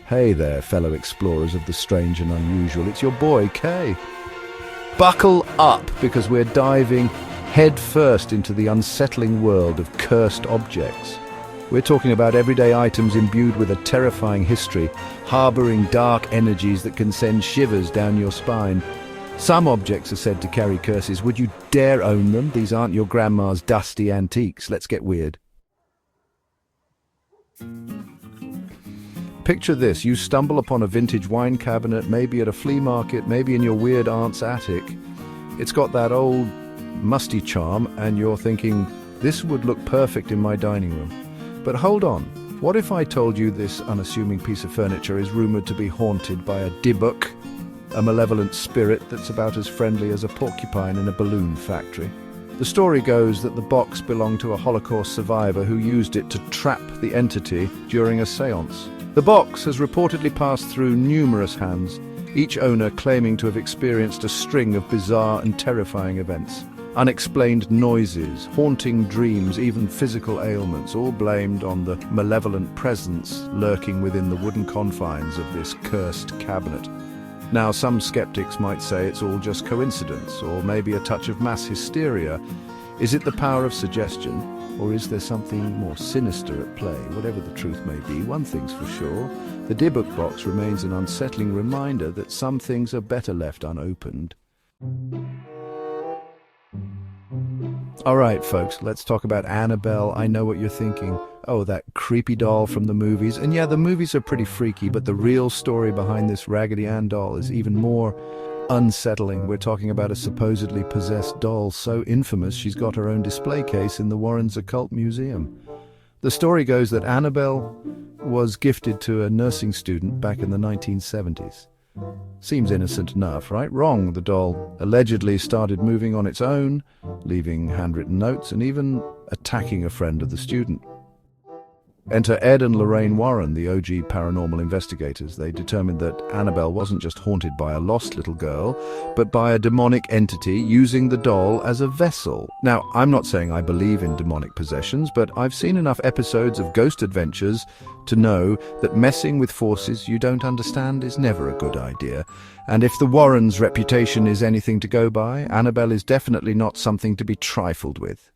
Hey there, fellow explorers of the strange and unusual. It's your boy, Kay. Buckle up, because we're diving head first into the unsettling world of cursed objects. We're talking about everyday items imbued with a terrifying history, harboring dark energies that can send shivers down your spine. Some objects are said to carry curses. Would you dare own them? These aren't your grandma's dusty antiques. Let's get weird. Picture this. You stumble upon a vintage wine cabinet, maybe at a flea market, maybe in your weird aunt's attic. It's got that old, musty charm, and you're thinking, this would look perfect in my dining room. But hold on. What if I told you this unassuming piece of furniture is rumored to be haunted by a dybbuk, a malevolent spirit that's about as friendly as a porcupine in a balloon factory? The story goes that the box belonged to a Holocaust survivor who used it to trap the entity during a séance. The box has reportedly passed through numerous hands, each owner claiming to have experienced a string of bizarre and terrifying events. Unexplained noises, haunting dreams, even physical ailments, all blamed on the malevolent presence lurking within the wooden confines of this cursed cabinet. Now, some skeptics might say it's all just coincidence, or maybe a touch of mass hysteria. Is it the power of suggestion, or is there something more sinister at play? Whatever the truth may be, one thing's for sure. The dybbuk box remains an unsettling reminder that some things are better left unopened. All right, folks, let's talk about Annabelle. I know what you're thinking. Oh, that creepy doll from the movies. And yeah, the movies are pretty freaky, but the real story behind this Raggedy Ann doll is even more unsettling. We're talking about a supposedly possessed doll so infamous she's got her own display case in the Warrens Occult Museum. The story goes that Annabelle was gifted to a nursing student back in the 1970s. Seems innocent enough, right? Wrong. The doll allegedly started moving on its own, leaving handwritten notes and even attacking a friend of the student. Enter Ed and Lorraine Warren, the OG paranormal investigators. They determined that Annabelle wasn't just haunted by a lost little girl, but by a demonic entity using the doll as a vessel. Now, I'm not saying I believe in demonic possessions, but I've seen enough episodes of Ghost Adventures to know that messing with forces you don't understand is never a good idea. And if the Warrens' reputation is anything to go by, Annabelle is definitely not something to be trifled with.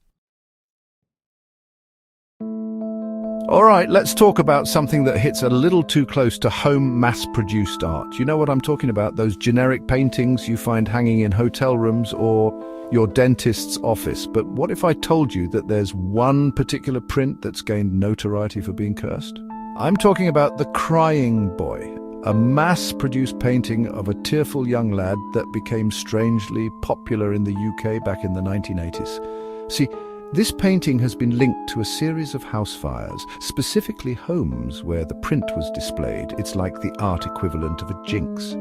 All right, let's talk about something that hits a little too close to home mass-produced art. You know what I'm talking about? Those generic paintings you find hanging in hotel rooms or your dentist's office. But what if I told you that there's one particular print that's gained notoriety for being cursed? I'm talking about The Crying Boy, a mass-produced painting of a tearful young lad that became strangely popular in the UK back in the 1980s. See, this painting has been linked to a series of house fires, specifically homes where the print was displayed. It's like the art equivalent of a jinx.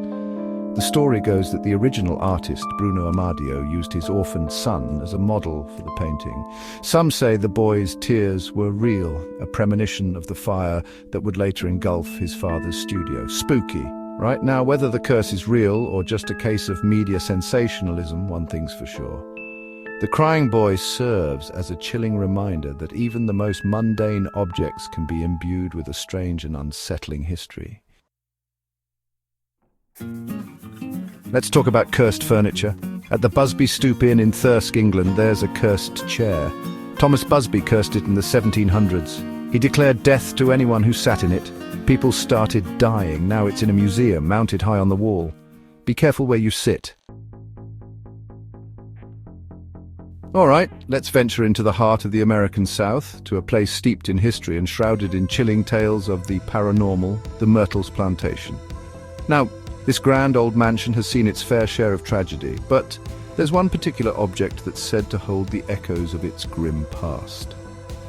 The story goes that the original artist, Bruno Amadio, used his orphaned son as a model for the painting. Some say the boy's tears were real, a premonition of the fire that would later engulf his father's studio. Spooky, right? Now, whether the curse is real or just a case of media sensationalism, one thing's for sure. The Crying Boy serves as a chilling reminder that even the most mundane objects can be imbued with a strange and unsettling history. Let's talk about cursed furniture. At the Busby Stoop Inn in Thirsk, England, there's a cursed chair. Thomas Busby cursed it in the 1700s. He declared death to anyone who sat in it. People started dying. Now it's in a museum, mounted high on the wall. Be careful where you sit. All right, let's venture into the heart of the American South, to a place steeped in history and shrouded in chilling tales of the paranormal, the Myrtle's Plantation. Now, this grand old mansion has seen its fair share of tragedy, but there's one particular object that's said to hold the echoes of its grim past.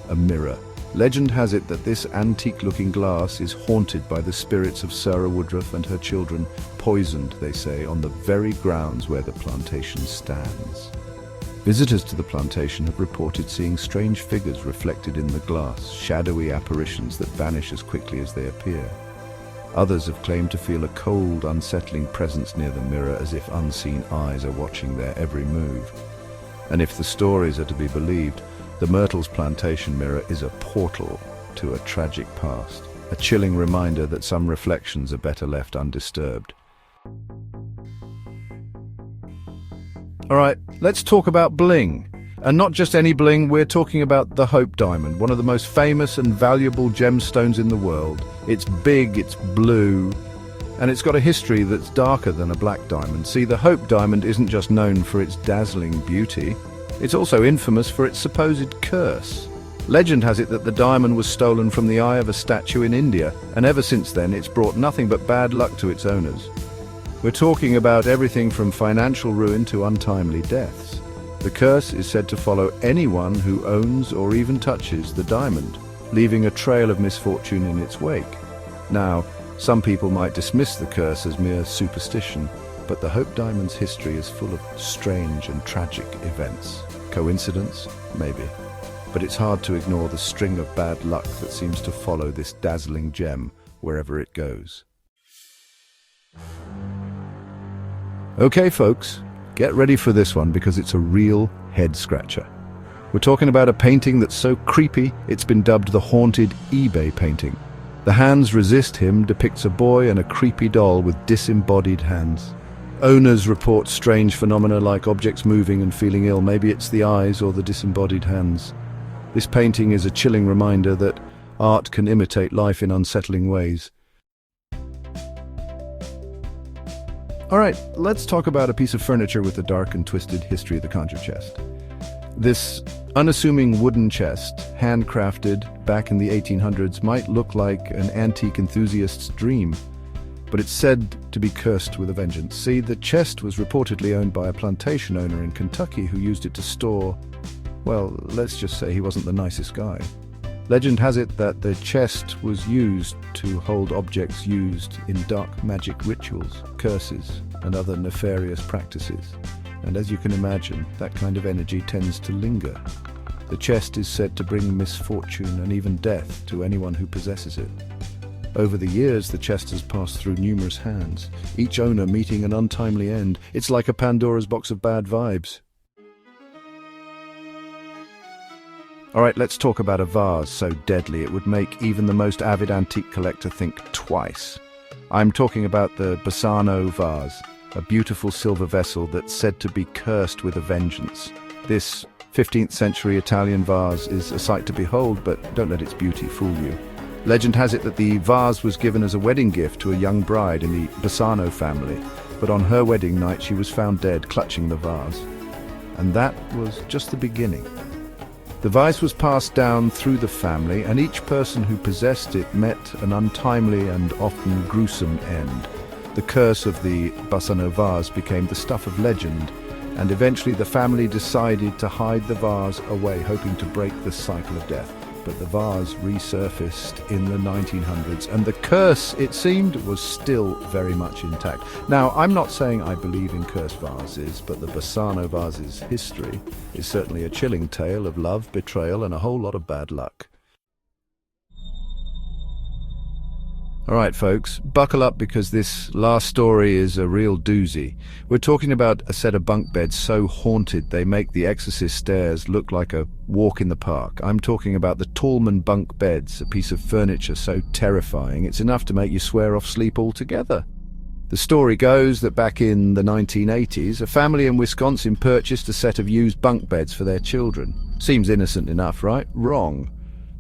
A mirror. Legend has it that this antique-looking glass is haunted by the spirits of Sarah Woodruff and her children, poisoned, they say, on the very grounds where the plantation stands. Visitors to the plantation have reported seeing strange figures reflected in the glass, shadowy apparitions that vanish as quickly as they appear. Others have claimed to feel a cold, unsettling presence near the mirror, as if unseen eyes are watching their every move. And if the stories are to be believed, the Myrtle's Plantation mirror is a portal to a tragic past. a chilling reminder that some reflections are better left undisturbed. All right, let's talk about bling. And not just any bling, we're talking about the Hope Diamond, one of the most famous and valuable gemstones in the world. It's big, it's blue, and it's got a history that's darker than a black diamond. See, the Hope Diamond isn't just known for its dazzling beauty, it's also infamous for its supposed curse. Legend has it that the diamond was stolen from the eye of a statue in India, and ever since then it's brought nothing but bad luck to its owners. We're talking about everything from financial ruin to untimely deaths. The curse is said to follow anyone who owns or even touches the diamond, leaving a trail of misfortune in its wake. Now, some people might dismiss the curse as mere superstition, but the Hope Diamond's history is full of strange and tragic events. Coincidence? Maybe. But it's hard to ignore the string of bad luck that seems to follow this dazzling gem wherever it goes. Okay, folks, get ready for this one because it's a real head-scratcher. We're talking about a painting that's so creepy it's been dubbed the haunted eBay painting. The Hands Resist Him depicts a boy and a creepy doll with disembodied hands. Owners report strange phenomena like objects moving and feeling ill. Maybe it's the eyes or the disembodied hands. This painting is a chilling reminder that art can imitate life in unsettling ways. All right, let's talk about a piece of furniture with a dark and twisted history, the conjure chest. This unassuming wooden chest, handcrafted back in the 1800s, might look like an antique enthusiast's dream, but it's said to be cursed with a vengeance. See, the chest was reportedly owned by a plantation owner in Kentucky who used it to store, well, let's just say he wasn't the nicest guy. Legend has it that the chest was used to hold objects used in dark magic rituals, curses, and other nefarious practices. And as you can imagine, that kind of energy tends to linger. The chest is said to bring misfortune and even death to anyone who possesses it. Over the years, the chest has passed through numerous hands, each owner meeting an untimely end. It's like a Pandora's box of bad vibes. All right, let's talk about a vase so deadly it would make even the most avid antique collector think twice. I'm talking about the Bassano vase, a beautiful silver vessel that's said to be cursed with a vengeance. This 15th century Italian vase is a sight to behold, but don't let its beauty fool you. Legend has it that the vase was given as a wedding gift to a young bride in the Bassano family, but on her wedding night she was found dead, clutching the vase. And that was just the beginning. The vase was passed down through the family, and each person who possessed it met an untimely and often gruesome end. The curse of the Bassano vase became the stuff of legend, and eventually the family decided to hide the vase away, hoping to break the cycle of death. But the vase resurfaced in the 1900s, and the curse, it seemed, was still very much intact. Now, I'm not saying I believe in cursed vases, but the Bassano vase's history is certainly a chilling tale of love, betrayal, and a whole lot of bad luck. All right, folks, buckle up because this last story is a real doozy. We're talking about a set of bunk beds so haunted they make the Exorcist stairs look like a walk in the park. I'm talking about the Tallman bunk beds, a piece of furniture so terrifying it's enough to make you swear off sleep altogether. The story goes that back in the 1980s, a family in Wisconsin purchased a set of used bunk beds for their children. Seems innocent enough, right? Wrong.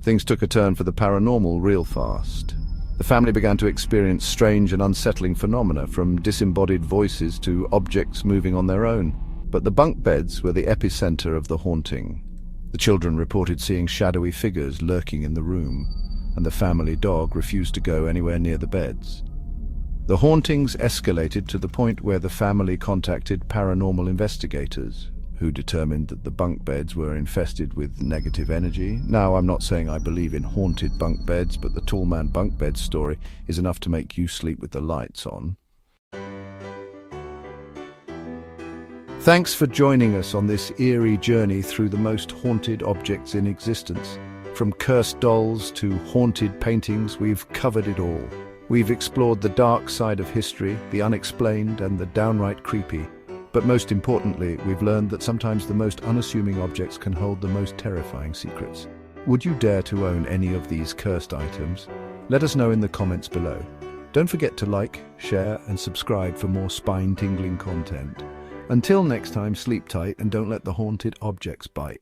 Things took a turn for the paranormal real fast. The family began to experience strange and unsettling phenomena, from disembodied voices to objects moving on their own. But the bunk beds were the epicenter of the haunting. The children reported seeing shadowy figures lurking in the room, and the family dog refused to go anywhere near the beds. The hauntings escalated to the point where the family contacted paranormal investigators, who determined that the bunk beds were infested with negative energy. Now, I'm not saying I believe in haunted bunk beds, but the tall man bunk bed story is enough to make you sleep with the lights on. Thanks for joining us on this eerie journey through the most haunted objects in existence. From cursed dolls to haunted paintings, we've covered it all. We've explored the dark side of history, the unexplained and the downright creepy. But most importantly, we've learned that sometimes the most unassuming objects can hold the most terrifying secrets. Would you dare to own any of these cursed items? Let us know in the comments below. Don't forget to like, share, and subscribe for more spine-tingling content. Until next time, sleep tight and don't let the haunted objects bite.